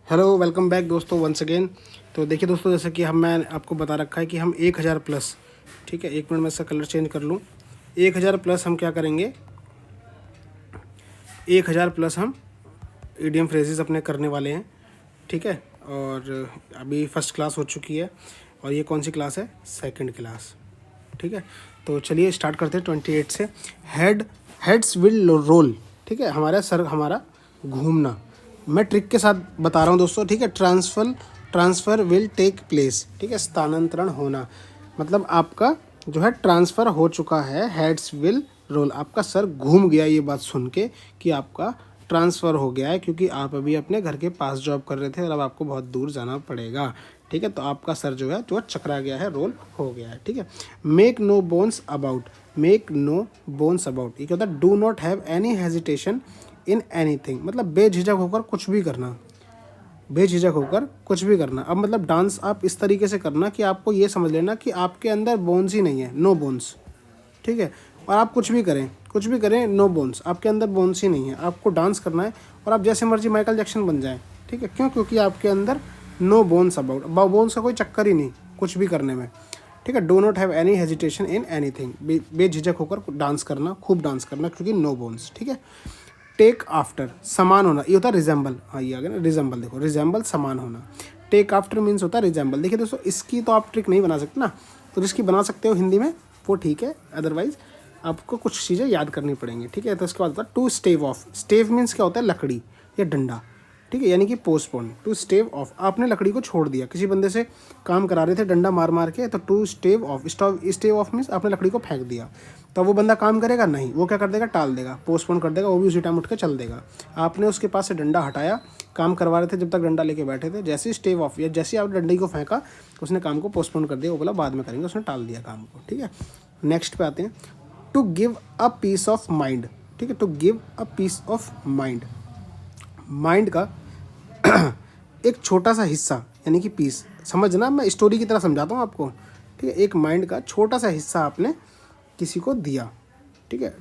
Hello welcome back दोस्तों once again. तो देखिए दोस्तों, जैसे कि मैं आपको बता रखा है कि हम 1000 प्लस, ठीक है, 1 मिनट में इसका कलर चेंज कर लूँ। 1000 प्लस हम क्या करेंगे, 1000 प्लस हम ईडीएम फ्रेजेस अपने करने वाले हैं, ठीक है। और अभी फर्स्ट क्लास हो चुकी है और ये कौन सी क्लास है, सेकंड क्लास, ठीक है। तो चलिए स्टार्ट करते हैं 28 से। हेड्स विल रोल, ठीक है, हमारा सर, हमारा घूमना। मैं ट्रिक के साथ बता रहा हूँ दोस्तों, ठीक है। ट्रांसफ़र विल टेक प्लेस, ठीक है, स्थानांतरण होना, मतलब आपका जो है ट्रांसफ़र हो चुका है। हेड्स विल रोल, आपका सर घूम गया ये बात सुन के कि आपका ट्रांसफ़र हो गया है, क्योंकि आप अभी अपने घर के पास जॉब कर रहे थे और अब आपको बहुत दूर जाना पड़ेगा, ठीक है। तो आपका सर जो है तो चकरा गया है, रोल हो गया है, ठीक है। Make no bones about, make no bones about, ये क्या होता है, do not have any hesitation in anything, मतलब बेझिझक होकर कुछ भी करना, बेझिझक होकर कुछ भी करना। अब मतलब डांस आप इस तरीके से करना कि आपको ये समझ लेना कि आपके अंदर बोन्स ही नहीं है, नो बोन्स, ठीक है। और आप कुछ भी करें, कुछ भी करें, नो बोन्स, आपके अंदर बोन्स ही नहीं है। आपको डांस करना है और आप जैसे मर्जी माइकल जैक्सन बन जाएं, ठीक है। क्यों? क्योंकि आपके अंदर नो बोन्स अबाउट, बोन्स का कोई चक्कर ही नहीं कुछ भी करने में, ठीक है। Do not have any hesitation in anything, बेझिझक होकर डांस करना, खूब डांस करना, क्योंकि नो बोन्स, ठीक है। टेक आफ्टर, समान होना, ये होता है रिजेंबल, हाँ ये आ गया ना रिजेंबल, देखो रिजेंबल समान होना। टेक आफ्टर मीन्स होता है रिजेंबल। देखिए दोस्तों, इसकी तो आप ट्रिक नहीं बना सकते ना, तो जिसकी बना सकते हो हिंदी में वो ठीक है, अदरवाइज आपको कुछ चीज़ें याद करनी पड़ेंगी, ठीक है। तो इसके बाद होता है to stave off. Stave means क्या होता है, लकड़ी या डंडा, ठीक है, यानी कि पोस्टपोन। टू स्टेव ऑफ, आपने लकड़ी को छोड़ दिया, किसी बंदे से काम करा रहे थे डंडा मार मार के, तो to stave off, stave off means आपने लकड़ी को फेंक दिया। तो वो बंदा काम करेगा नहीं, वो क्या कर देगा, टाल देगा, पोस्टपोन कर देगा, वो भी उसी टाइम उठ के चल देगा। आपने उसके पास से डंडा हटाया, काम करवा रहे थे जब तक डंडा लेके बैठे थे, जैसे ही स्टेव ऑफ या जैसे ही आपने डंडे को फेंका, उसने काम को पोस्टपोन कर दिया, वो बोला बाद में करेंगे, उसने टाल दिया काम को, ठीक है। नेक्स्ट पे आते हैं, to give a peace of mind, ठीक है। To give a peace of mind, mind का एक छोटा सा हिस्सा, यानी कि पीस, समझना, मैं स्टोरी की तरह समझाता हूँ आपको, ठीक है। एक माइंड का छोटा सा हिस्सा आपने किसी को दिया, ठीक है।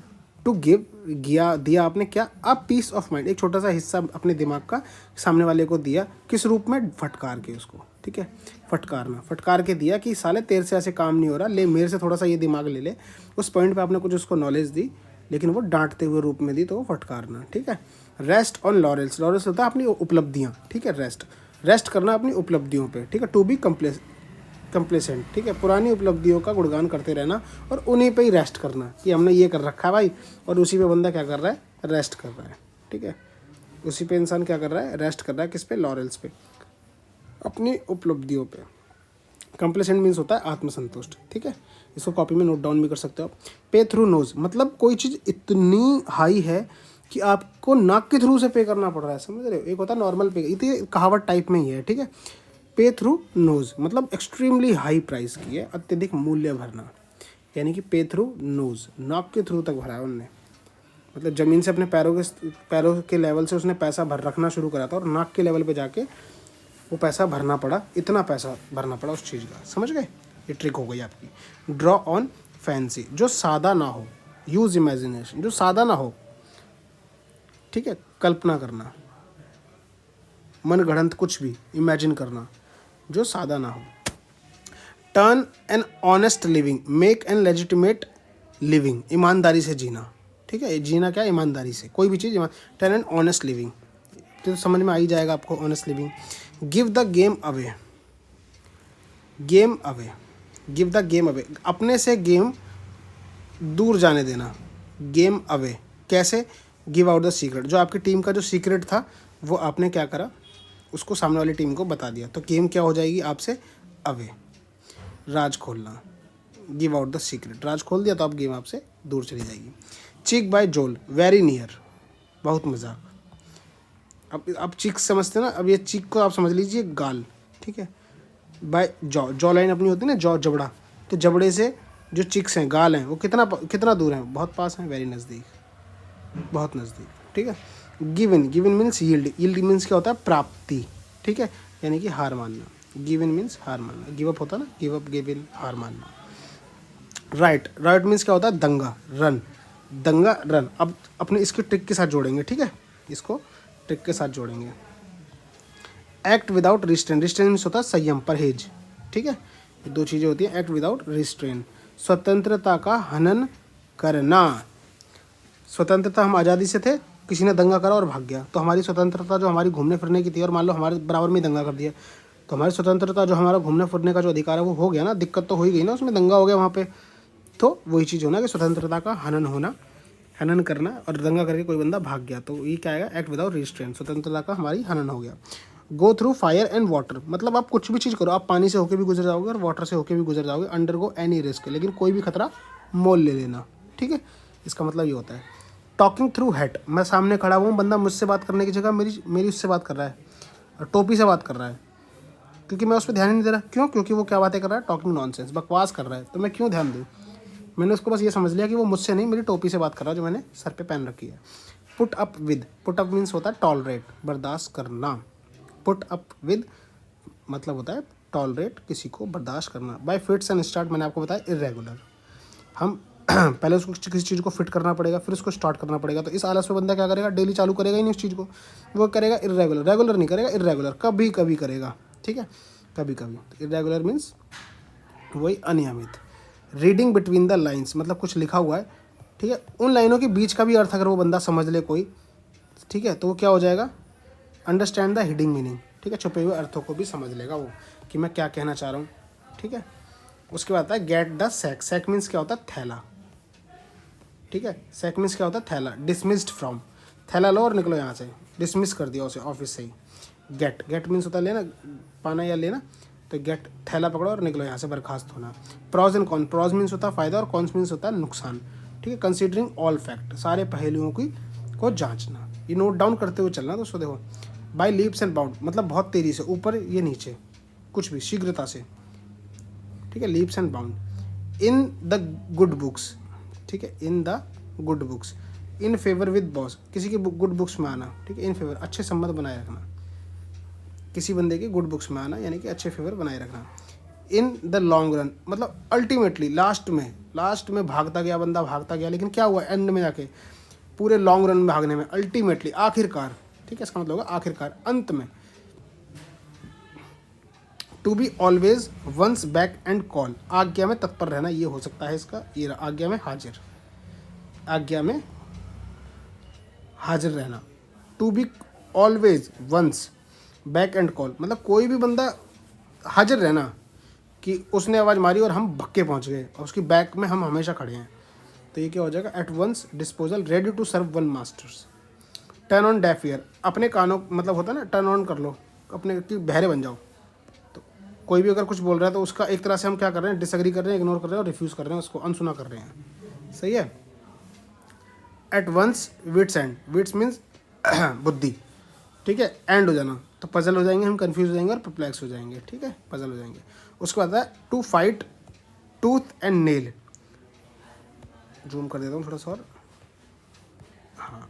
टू गिव, दिया आपने क्या, अ पीस ऑफ माइंड, एक छोटा सा हिस्सा अपने दिमाग का सामने वाले को दिया, किस रूप में, फटकार के उसको, ठीक है। फटकारना, फटकार के दिया कि साले तेरे से ऐसे काम नहीं हो रहा, ले मेरे से थोड़ा सा ये दिमाग ले ले। उस पॉइंट पे आपने कुछ उसको नॉलेज दी, लेकिन वो डांटते हुए रूप में दी, तो वो फटकारना, ठीक है। रेस्ट ऑन लॉरेल्स, लॉरेल्स होता है अपनी उपलब्धियाँ, ठीक है। रेस्ट करना अपनी उपलब्धियों पे, ठीक है। टू बी कंप्लेसेंट, ठीक है, पुरानी उपलब्धियों का गुणगान करते रहना और उन्हीं पे ही रेस्ट करना कि हमने ये कर रखा है भाई, और उसी पे बंदा क्या कर रहा है, रेस्ट कर रहा है, ठीक है। उसी पे इंसान क्या कर रहा है, रेस्ट कर रहा है, किस पे, लॉरेल्स पे, अपनी उपलब्धियों पे। कंप्लेसेंट मीन्स होता है आत्मसंतुष्ट, ठीक है। इसको कॉपी में नोट डाउन भी कर सकते हो। पे थ्रू नोज, मतलब कोई चीज़ इतनी हाई है कि आपको नाक के थ्रू से पे करना पड़ रहा है, समझ रहे हो। एक होता है नॉर्मल पे, ये कहावत टाइप में ही है, ठीक है। पे थ्रू नोज मतलब एक्सट्रीमली हाई प्राइस की है, अत्यधिक मूल्य भरना, यानी कि पे थ्रू नोज, नाक के थ्रू तक भरा है उनने, मतलब ज़मीन से अपने पैरों के लेवल से उसने पैसा भर रखना शुरू करा था और नाक के लेवल पे जाके वो पैसा भरना पड़ा, इतना पैसा भरना पड़ा उस चीज़ का, समझ गए। ये ट्रिक हो गई आपकी। ड्रॉ ऑन फैंसी, जो सादा ना हो, यूज़ इमेजिनेशन, जो सादा ना हो, ठीक है, कल्पना करना, मन गढ़ंत कुछ भी इमेजिन करना, जो सादा ना हो। Turn an honest living, make an legitimate living, ईमानदारी से जीना, ठीक है। जीना क्या, ईमानदारी से, कोई भी चीज़, टर्न एन ऑनेस्ट लिविंग, तो समझ में आ ही जाएगा आपको, honest living. Give the game away, game away, give the game away, अपने से गेम दूर जाने देना, गेम अवे, कैसे, गिव आउट द सीक्रेट, जो आपकी टीम का जो सीक्रेट था वो आपने क्या करा, उसको सामने वाली टीम को बता दिया, तो गेम क्या हो जाएगी आपसे, अवे, राज खोलना, गिव आउट द सीक्रेट, राज खोल दिया तो अब गेम आपसे दूर चली जाएगी। चिक बाय जोल, वेरी नियर, बहुत मजाक। अब चिक समझते ना, अब ये चिक को आप समझ लीजिए गाल, ठीक है। बाय जॉ लाइन अपनी होती है ना, जबड़ा, तो जबड़े से जो चिक्स हैं, गाल हैं, वो कितना दूर हैं, बहुत पास हैं, वेरी नज़दीक, बहुत नज़दीक, ठीक है। गिवन मीन्स यील्ड मीन्स क्या होता है, प्राप्ति, ठीक है, यानी कि हार मानना। गिवन मीन्स हार मानना, गिव अप होता है ना, गिव अप, गिव इन, हार मानना। राइट मीन्स क्या होता है, दंगा, रन, दंगा रन। अब अपने इसके ट्रिक के साथ जोड़ेंगे, ठीक है, इसको ट्रिक के साथ जोड़ेंगे। Act without restrain, restrain means होता है संयम, परहेज, ठीक है, ये दो चीज़ें होती हैं, एक्ट विदाउट रिस्ट्रेन। स्वतंत्रता का हनन करना, स्वतंत्रता, हम आज़ादी से थे, किसी ने दंगा करा और भाग गया, तो हमारी स्वतंत्रता जो हमारी घूमने फिरने की थी, और मान लो हमारे बराबर में ही दंगा कर दिया, तो हमारी स्वतंत्रता जो हमारा घूमने फिरने का जो अधिकार है वो हो गया ना, दिक्कत तो हो ही गई ना, उसमें दंगा हो गया वहाँ पे, तो वही चीज़ होना कि स्वतंत्रता का हनन होना, हनन करना, और दंगा करके कोई बंदा भाग गया, तो ये क्या आएगा, एक्ट विदाउट रिस्ट्रेंट, स्वतंत्रता का हमारी हनन हो गया। Go through fire and water, मतलब आप कुछ भी चीज़ करो, आप पानी से होके भी गुजर जाओगे और वाटर से होके भी गुजर जाओगे, अंडर गो एनी रिस्क, लेकिन कोई भी खतरा मोल ले लेना, ठीक है, इसका मतलब ये होता है। टॉकिंग थ्रू हेट, मैं सामने खड़ा हुआ हूँ, बंदा मुझसे बात करने की जगह मेरी उससे बात कर रहा है, और टोपी से बात कर रहा है, क्योंकि मैं उस पर ध्यान ही नहीं दे रहा, क्यों, क्योंकि वो क्या बातें कर रहा है, टॉकिंग नॉनसेंस, बकवास कर रहा है, तो मैं क्यों ध्यान दूँ, मैंने उसको बस ये समझ लिया कि वो मुझसे नहीं, मेरी टोपी से बात कर रहा है जो मैंने सर पे पहन रखी है। Put up with, put up means होता है टॉलरेट, बर्दाश्त करना, पुट अप विद मतलब होता है टॉलरेट, किसी को बर्दाश्त करना। बाय फिट्स एंड स्टार्ट, मैंने आपको बताया इरेगुलर, हम पहले उसको किसी चीज़ को फिट करना पड़ेगा, फिर उसको स्टार्ट करना पड़ेगा, तो इस आलस में बंदा क्या करेगा, डेली चालू करेगा ही नहीं उस चीज़ को, वो करेगा इरेगुलर, रेगुलर नहीं करेगा, इरेगुलर, कभी कभी करेगा, ठीक है, कभी कभी। इरेगुलर मीन्स वही अनियमित। रीडिंग बिटवीन द लाइन्स, मतलब कुछ लिखा हुआ है, ठीक है, उन लाइनों के बीच का भी अर्थ अगर वो बंदा समझ ले कोई, ठीक है, तो वो क्या हो जाएगा, अंडरस्टैंड द हिडिंग मीनिंग, ठीक है, छुपे हुए अर्थों को भी समझ लेगा वो कि मैं क्या कहना चाह रहा हूँ, ठीक है। उसके बाद आता है get the sack, sack means क्या होता है, थैला, ठीक है, सैक मीन्स क्या होता है, थैला। डिसमिस्ड फ्रॉम, थैला लो और निकलो यहाँ से, डिसमिस कर दिया उसे ऑफिस से ही। गेट, गेट मीन्स होता है लेना, पाना या लेना, तो गेट, थैला पकड़ो और निकलो यहाँ से, बर्खास्त होना। Pros and cons, pros means होता है फ़ायदा और कॉन्स मीन्स होता है नुकसान, ठीक है। कंसीडरिंग ऑल फैक्ट, सारे पहलुओं की को जांचना, ये नोट डाउन करते हुए चलना। दोस्तों देखो, बाय लीप्स एंड बाउंड मतलब बहुत तेज़ी से, ऊपर ये नीचे, कुछ भी शीघ्रता से, ठीक है, leaps and bound. In the good books, ठीक है, in the good books. In favour with boss, किसी की गुड बुक्स में आना, ठीक है, इन फेवर अच्छे संबंध बनाए रखना, किसी बंदे की गुड बुक्स में आना यानी कि अच्छे फेवर बनाए रखना। इन द लॉन्ग रन मतलब अल्टीमेटली लास्ट में भागता गया बंदा, भागता गया, लेकिन क्या हुआ, एंड में जाके पूरे लॉन्ग रन में भागने में, अल्टीमेटली आखिरकार, ठीक है, इसका मतलब होगा आखिरकार, अंत में। To be always one's back and call, आज्ञा में तत्पर रहना, ये हो सकता है इसका, ये आज्ञा में हाजिर, आज्ञा में हाजिर रहना। To be always one's back and call मतलब कोई भी बंदा हाजिर रहना, कि उसने आवाज़ मारी और हम भक्के पहुंच गए और उसकी बैक में हम हमेशा खड़े हैं, तो ये क्या हो जाएगा, at one's disposal, ready to serve one masters. Turn on deaf ear, अपने कानों मतलब होता है ना, टर्न ऑन कर लो, अपने की बहरे बन जाओ। तो कोई भी अगर कुछ बोल रहा है तो उसका एक तरह से हम क्या कर रहे हैं, डिसएग्री कर रहे हैं, इग्नोर कर रहे हैं और रिफ्यूज़ कर रहे हैं, उसको अनसुना कर रहे हैं, सही है। At one's wits end, wits means बुद्धि, ठीक है, एंड हो जाना, तो पजल हो जाएंगे हम, कंफ्यूज हो जाएंगे और परप्लेक्स हो जाएंगे, ठीक है, पजल हो जाएंगे। उसके बाद है to fight tooth and nail, zoom कर देता हूँ थोड़ा सा और, हाँ,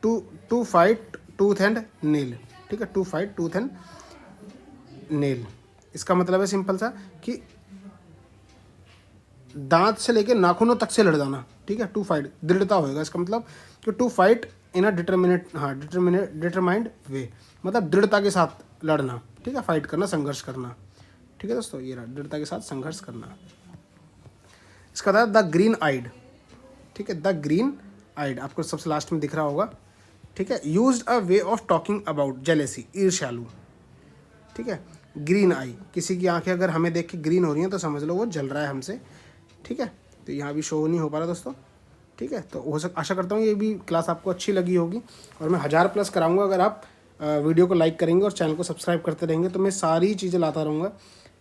to fight tooth and nail, ठीक है, to fight tooth and nail, इसका मतलब है सिंपल सा कि दांत से लेके नाखूनों तक से लड़ जाना, ठीक है, टू फाइट दृढ़ता होएगा, इसका मतलब कि to fight in a determined way, मतलब दृढ़ता के साथ लड़ना, ठीक है, फाइट करना, संघर्ष करना, ठीक है दोस्तों, ये रहा दृढ़ता के साथ संघर्ष करना। इसका था द ग्रीन आइड, ठीक है, द ग्रीन आइड आपको सबसे लास्ट में दिख रहा होगा, ठीक है। Used a way of talking about jealousy, ईर्ष्यालु, ठीक है। ग्रीन आई, किसी की आंखें अगर हमें देख के ग्रीन हो रही हैं तो समझ लो वो जल रहा है हमसे, ठीक है, तो यहाँ भी शो नहीं हो पा रहा दोस्तों, ठीक है। तो आशा करता हूँ ये भी क्लास आपको अच्छी लगी होगी, और मैं 1000+ कराऊंगा अगर आप वीडियो को लाइक करेंगे और चैनल को सब्सक्राइब करते रहेंगे, तो मैं सारी चीज़ें लाता रहूँगा,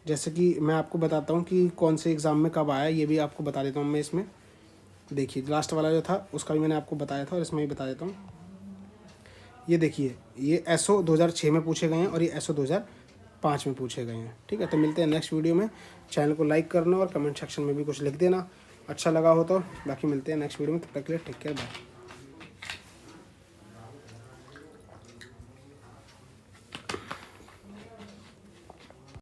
जैसे कि मैं आपको बताता हूँ कि कौन से एग्ज़ाम में कब आया, ये भी आपको बता देता हूँ मैं इसमें। देखिए लास्ट वाला जो था उसका भी मैंने आपको बताया था और इसमें भी बता देता हूँ। ये देखिए, ये SO 2006 में पूछे गए हैं और ये SO 2005 में पूछे गए हैं, ठीक है। तो मिलते हैं नेक्स्ट वीडियो में, चैनल को लाइक करना और कमेंट सेक्शन में भी कुछ लिख देना अच्छा लगा हो तो, बाकी मिलते हैं नेक्स्ट वीडियो में, तब तक के लिए टेक केयर, बाय।